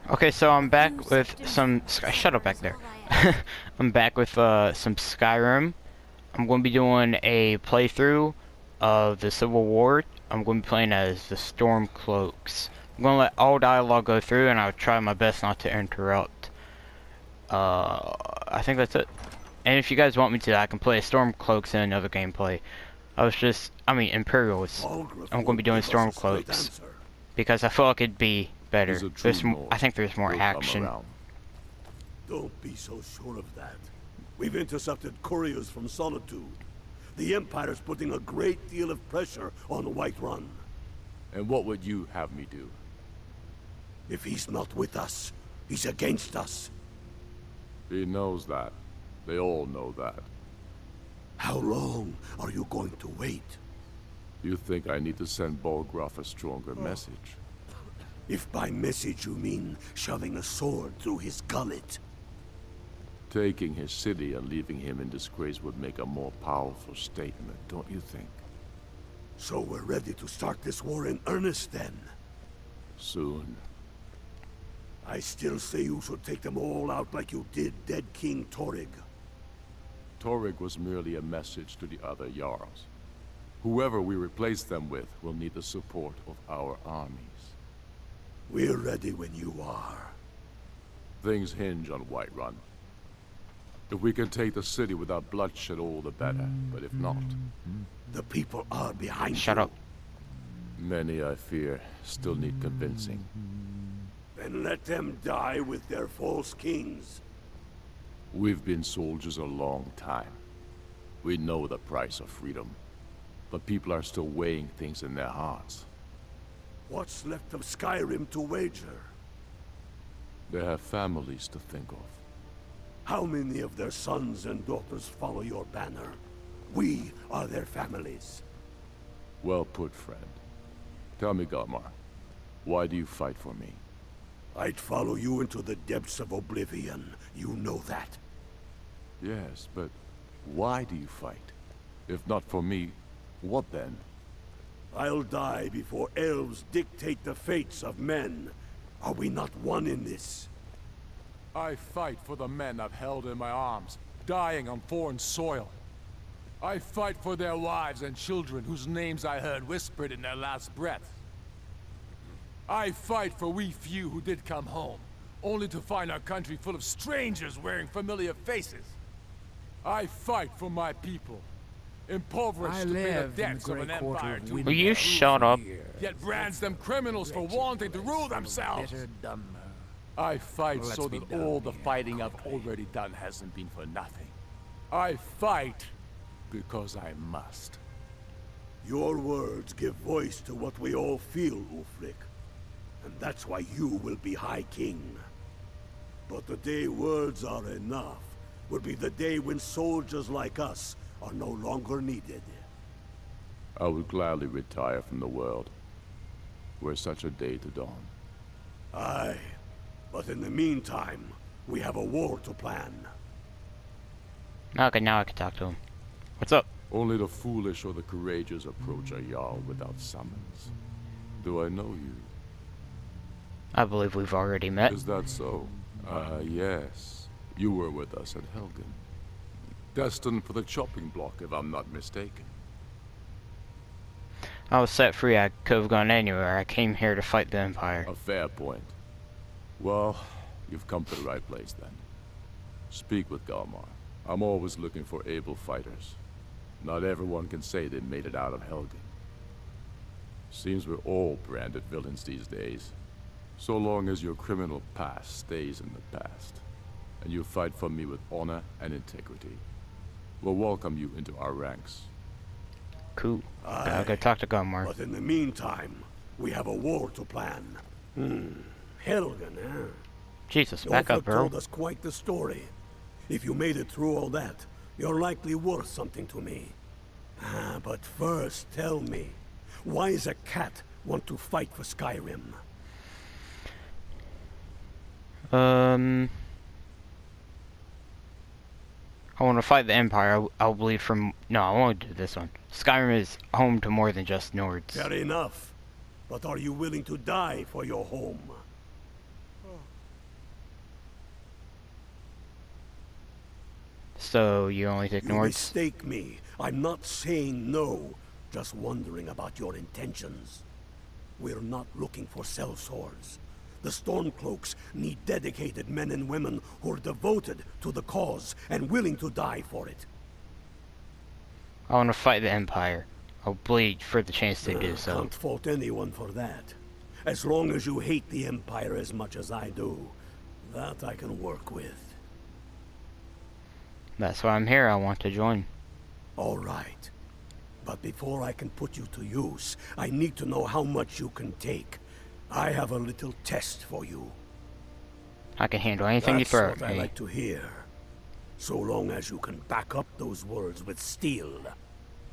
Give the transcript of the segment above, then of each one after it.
Okay, so I'm back with some shut up back there. I'm back with some Skyrim. I'm going to be doing a playthrough of the Civil War. I'm going to be playing as the Stormcloaks. I'm going to let all dialogue go through, and I'll try my best not to interrupt. I think that's it. And if you guys want me to, I can play Stormcloaks in another gameplay. I mean Imperials. I'm going to be doing Stormcloaks because I feel like it'd be better. I think there's more action. Don't be so sure of that. We've intercepted couriers from Solitude. The Empire's putting a great deal of pressure on Whiterun. And what would you have me do? If he's not with us, he's against us. He knows that. They all know that. How long are you going to wait? You think I need to send Bolgraf a stronger message? If by message you mean shoving a sword through his gullet. Taking his city and leaving him in disgrace would make a more powerful statement, don't you think? So we're ready to start this war in earnest then? Soon. I still say you should take them all out like you did dead King Torrig. Torrig was merely a message to the other Jarls. Whoever we replace them with will need the support of our armies. We're ready when you are. Things hinge on Whiterun. If we can take the city without bloodshed, all the better. But if not... The people are behind you. Shut up. Many, I fear, still need convincing. Then let them die with their false kings. We've been soldiers a long time. We know the price of freedom. But people are still weighing things in their hearts. What's left of Skyrim to wager? They have families to think of. How many of their sons and daughters follow your banner? We are their families. Well put, friend. Tell me, Galmar, why do you fight for me? I'd follow you into the depths of oblivion. You know that. Yes, but why do you fight? If not for me, what then? I'll die before elves dictate the fates of men. Are we not one in this? I fight for the men I've held in my arms, dying on foreign soil. I fight for their wives and children whose names I heard whispered in their last breath. I fight for we few who did come home, only to find our country full of strangers wearing familiar faces. I fight for my people, impoverished to pay the debts of an empire too Will you shut up? yet brands them criminals for wanting to rule themselves. I fight so that all the fighting I've already done hasn't been for nothing. I fight because I must. Your words give voice to what we all feel, Ulfric. And that's why you will be High King. But the day words are enough will be the day when soldiers like us are no longer needed. I would gladly retire from the world, were such a day to dawn. Aye, but in the meantime, we have a war to plan. Okay, now I can talk to him. What's up? Only the foolish or the courageous approach a Jarl without summons. Do I know you? I believe we've already met. Is that so? Yes. You were with us at Helgen. Destined for the chopping block, if I'm not mistaken. I was set free. I could have gone anywhere. I came here to fight the Empire. A fair point. Well, you've come to the right place then. Speak with Galmar. I'm always looking for able fighters. Not everyone can say they made it out of Helgen. Seems we're all branded villains these days. So long as your criminal past stays in the past, and you fight for me with honor and integrity, we'll welcome you into our ranks. Cool. I'll go talk to Gunmar. But in the meantime, we have a war to plan. Helgen, eh? Jesus, back up, Ulfric bro. told us quite the story. If you made it through all that, you're likely worth something to me. But first, tell me, why does a cat want to fight for Skyrim? I want to fight the Empire. I'll believe from... No, I won't do this one. Skyrim is home to more than just Nords. Fair enough. But are you willing to die for your home? So you only take You Nords? mistake me. I'm not saying no, just wondering about your intentions. We're not looking for sellswords. The Stormcloaks need dedicated men and women who are devoted to the cause and willing to die for it. I want to fight the Empire. I'll bleed for the chance to do so. Can't fault anyone for that. As long as you hate the Empire as much as I do, that I can work with. That's why I'm here. I want to join. All right. But before I can put you to use, I need to know how much you can take. I have a little test for you. I can handle anything you That's throw what at I me. like to hear. So long as you can back up those words with steel.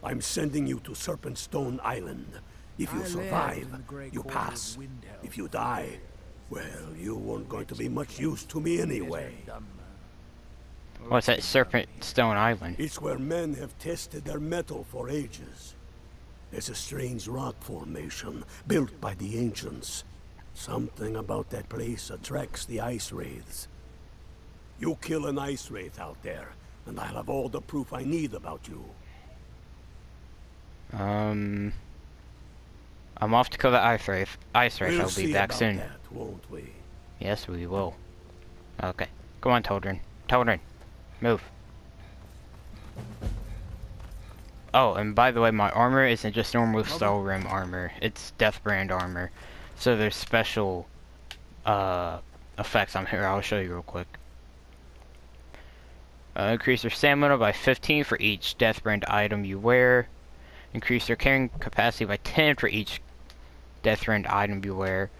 I'm sending you to Serpentstone Island. If you survive, you pass. If you die, well, you weren't going to be much use to me anyway. What's that, Serpent Stone Island? It's where men have tested their metal for ages. There's a strange rock formation built by the ancients. Something about that place attracts the ice wraiths. You kill an ice wraith out there, and I'll have all the proof I need about you. I'm off to kill the Ice Wraith. We'll I'll see be back about soon. that, won't we? Yes, we will. Okay. Come on, Toldrin. Toldrin. Move. Oh, and by the way, my armor isn't just normal Skyrim armor. It's Deathbrand armor. So there's special effects on here. I'll show you real quick. Increase your stamina by 15 for each Deathbrand item you wear. Increase your carrying capacity by 10 for each Deathbrand item you wear.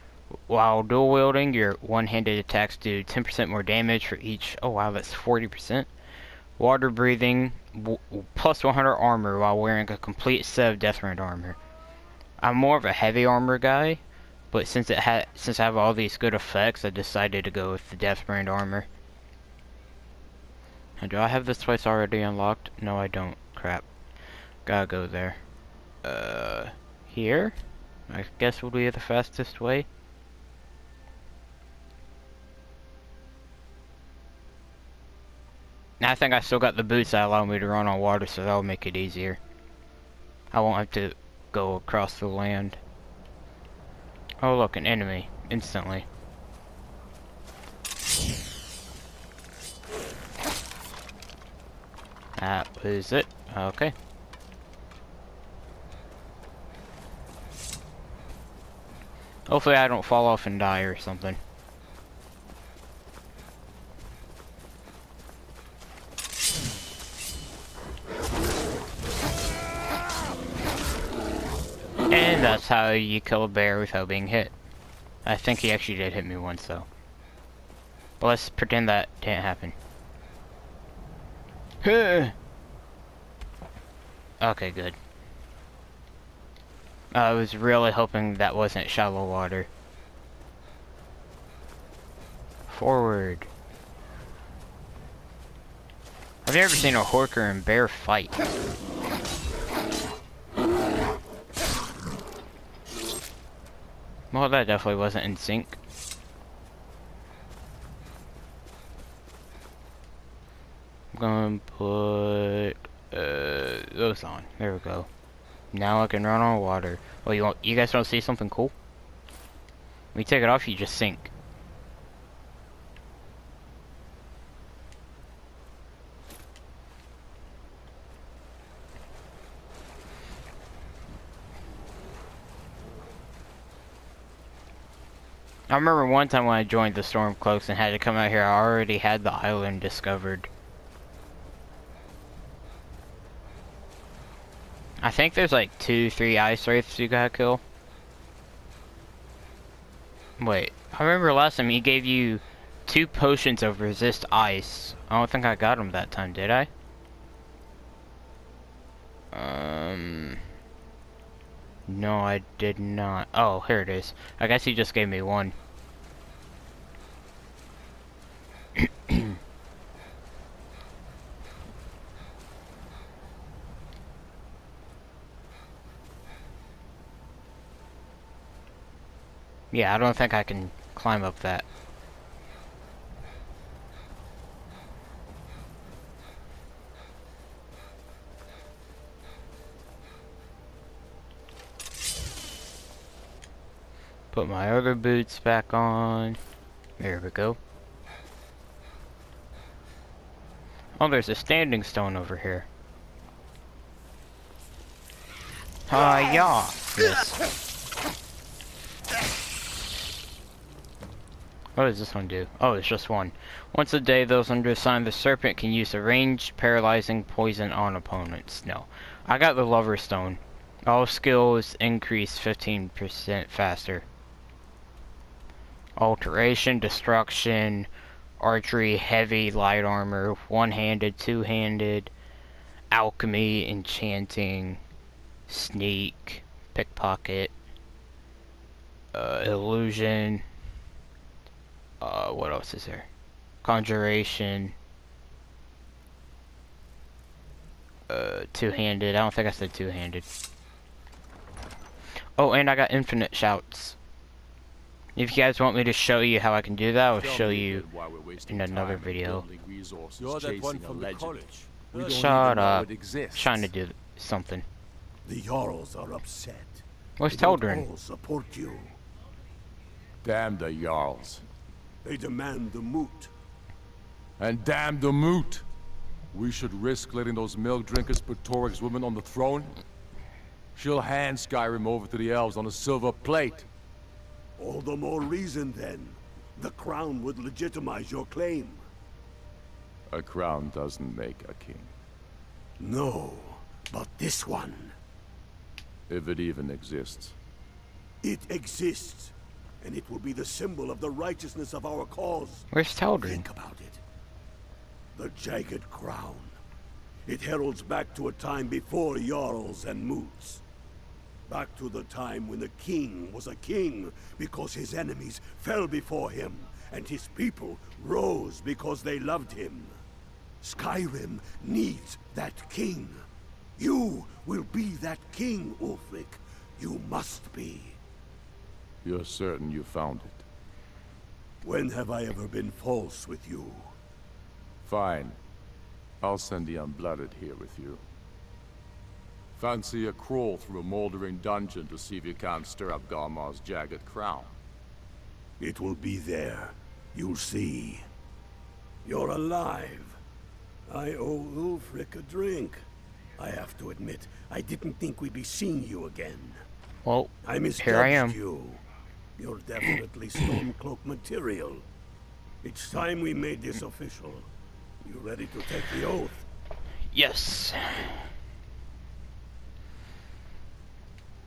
While dual wielding, your one-handed attacks do 10% more damage for each. Oh wow, that's 40%. Water breathing, plus 100 armor while wearing a complete set of Deathbrand armor. I'm more of a heavy armor guy, but since I have all these good effects, I decided to go with the Deathbrand armor. And do I have this place already unlocked? No, I don't. Crap. Gotta go there. Here? I guess will be the fastest way. I think I still got the boots that allow me to run on water, so that'll make it easier. I won't have to go across the land. Oh look, an enemy. Instantly. That was it. Okay. Hopefully I don't fall off and die or something. And that's how you kill a bear without being hit. I think he actually did hit me once though. But let's pretend that didn't happen. Okay, good. I was really hoping that wasn't shallow water. Forward. I've never seen a horker and bear fight. Well, that definitely wasn't in sync. I'm gonna put those on. There we go. Now I can run on water. Oh, you guys want to see something cool? When you take it off, you just sink. I remember one time when I joined the Stormcloaks and had to come out here, I already had the island discovered. I think there's like 2-3 ice wraiths you gotta kill. Wait, I remember last time he gave you 2 potions of resist ice. I don't think I got them that time, did I? No, I did not. Oh, here it is. I guess he just gave me 1. Yeah, I don't think I can climb up that. Put my other boots back on. There we go. Oh, there's a standing stone over here. Yeah. Yes. What does this one do? Oh, it's just one. Once a day, those under the sign of the serpent can use a ranged, paralyzing poison on opponents. No. I got the lover stone. All skills increase 15% faster. Alteration, destruction, archery, heavy, light armor, one-handed, two-handed, alchemy, enchanting, sneak, pickpocket, illusion, what else is there? Conjuration, two-handed. I don't think I said two-handed. Oh, and I got infinite shouts. If you guys want me to show you how I can do that, I'll show you in another video. You're that one from the college. We don't Shut even know up. it exists. Trying to do something. The Jarls are upset. Where's They don't Teldrin? all support you. Damn the Jarls. They demand the moot. And damn the moot. We should risk letting those milk drinkers put Toryg's woman on the throne? She'll hand Skyrim over to the elves on a silver plate. All the more reason then. The crown would legitimize your claim. A crown doesn't make a king. No, but this one. If it even exists. It exists. And it will be the symbol of the righteousness of our cause. Where's Teldrin? Think about it. The jagged crown. It heralds back to a time before Jarls and Moots. Back to the time when the king was a king because his enemies fell before him, and his people rose because they loved him. Skyrim needs that king. You will be that king, Ulfric. You must be. You're certain you found it? When have I ever been false with you? Fine. I'll send the Unblooded here with you. Fancy a crawl through a moldering dungeon to see if you can't stir up Garmar's jagged crown. It will be there. You'll see. You're alive. I owe Ulfric a drink. I have to admit, I didn't think we'd be seeing you again. Well, I misjudged here I am. you. You're definitely Stormcloak material. It's time we made this official. You ready to take the oath? Yes.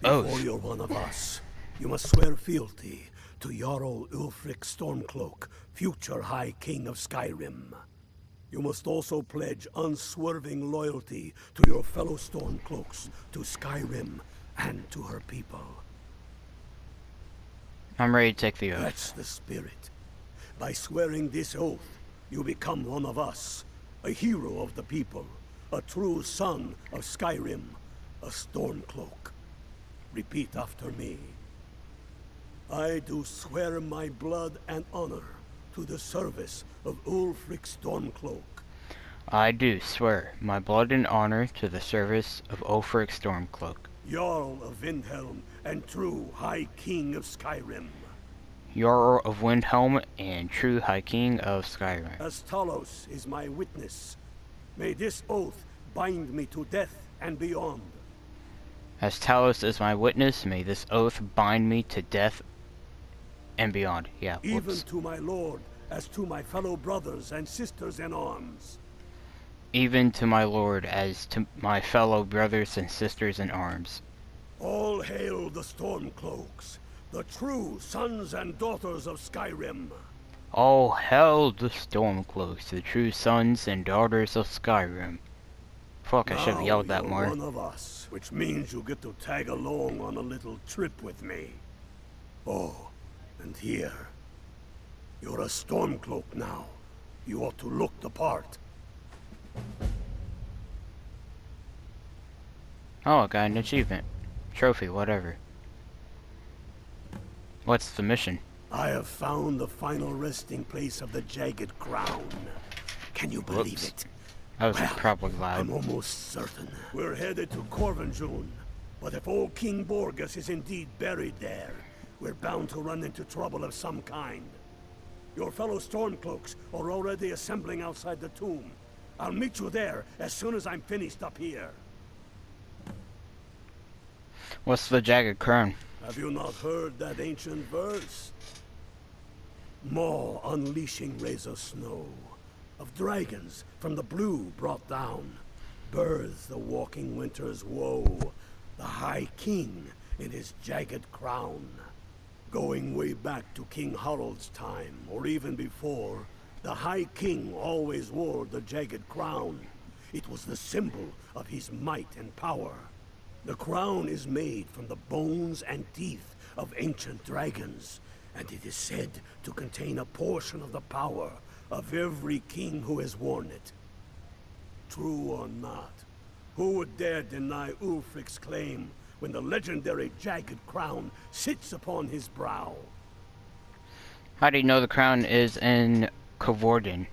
Before you're one of us, you must swear fealty to Jarl Ulfric Stormcloak, future High King of Skyrim. You must also pledge unswerving loyalty to your fellow Stormcloaks, to Skyrim, and to her people. I'm ready to take the oath. That's the spirit. By swearing this oath, you become one of us, a hero of the people, a true son of Skyrim, a Stormcloak. Repeat after me. I do swear my blood and honor to the service of Ulfric Stormcloak. I do swear my blood and honor to the service of Ulfric Stormcloak, Jarl of Windhelm and true High King of Skyrim. Jarl of Windhelm and true High King of Skyrim. As Talos is my witness, may this oath bind me to death and beyond. As Talos is my witness, may this oath bind me to death and beyond. Yeah, Even whoops. to my lord, as to my fellow brothers and sisters in arms. Even to my lord, as to my fellow brothers and sisters in arms. All hail the Stormcloaks, the true sons and daughters of Skyrim. All hail the Stormcloaks, the true sons and daughters of Skyrim. Fuck, I should have yelled that you're more. one of us, which means you get to tag along on a little trip with me. Oh, and here. You're a Stormcloak now. You ought to look the part. Oh, I got an achievement. Trophy, whatever. What's the mission? I have found the final resting place of the Jagged Crown. Can you believe Whoops. it? That was Well, probably loud. I'm almost certain. We're headed to Corvinjune, but if old King Borgus is indeed buried there, we're bound to run into trouble of some kind. Your fellow Stormcloaks are already assembling outside the tomb. I'll meet you there as soon as I'm finished up here. What's the jagged crown? Have you not heard that ancient verse? Maw unleashing rays of snow, of dragons from the blue brought down, births the walking winter's woe, the High King in his jagged crown. Going way back to King Harold's time, or even before, the High King always wore the jagged crown. It was the symbol of his might and power. The crown is made from the bones and teeth of ancient dragons, and it is said to contain a portion of the power of every king who has worn it. True or not, who would dare deny Ulfric's claim when the legendary jagged crown sits upon his brow? How do you know the crown is in Covorden?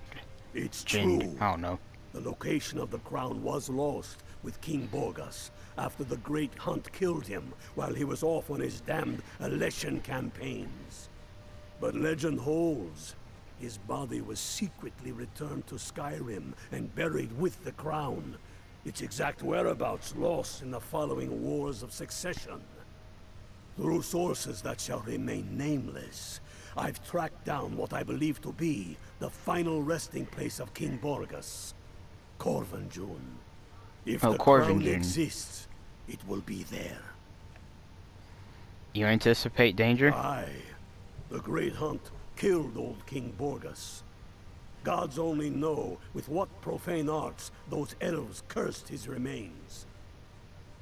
It's true. I don't know. The location of the crown was lost with King Borgas after the Great Hunt killed him while he was off on his damned Alessian campaigns. But legend holds, his body was secretly returned to Skyrim and buried with the crown. Its exact whereabouts lost in the following Wars of Succession. Through sources that shall remain nameless, I've tracked down what I believe to be the final resting place of King Borgas, Corvanjun. If the crown exists, it will be there. You anticipate danger? Aye. The Great Hunt killed old King Borgas. Gods only know with what profane arts those elves cursed his remains.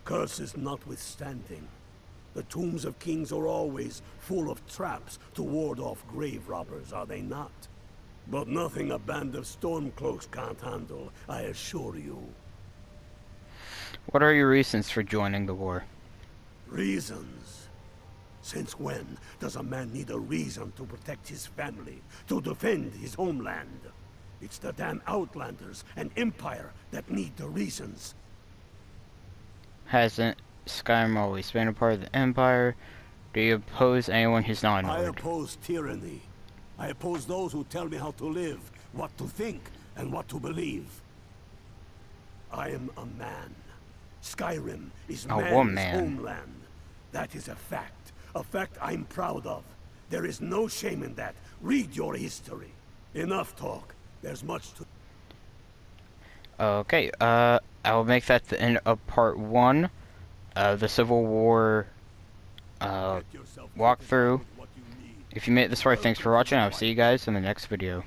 Curses notwithstanding, the tombs of kings are always full of traps to ward off grave robbers, are they not? But nothing a band of Stormcloaks can't handle, I assure you. What are your reasons for joining the war? Reasons? Since when does a man need a reason to protect his family, to defend his homeland? It's the damn Outlanders and Empire that need the reasons. Hasn't Skyrim always been a part of the Empire? Do you oppose anyone who's not an I Lord? oppose tyranny. I oppose those who tell me how to live, what to think, and what to believe. I am a man. Skyrim is man's homeland. That is a fact I'm proud of. There is no shame in that. Read your history. Enough talk. There's much to... Okay, I will make that the end of part 1 of the Civil War walkthrough. If you made it this far, thanks for watching. I'll see you guys in the next video.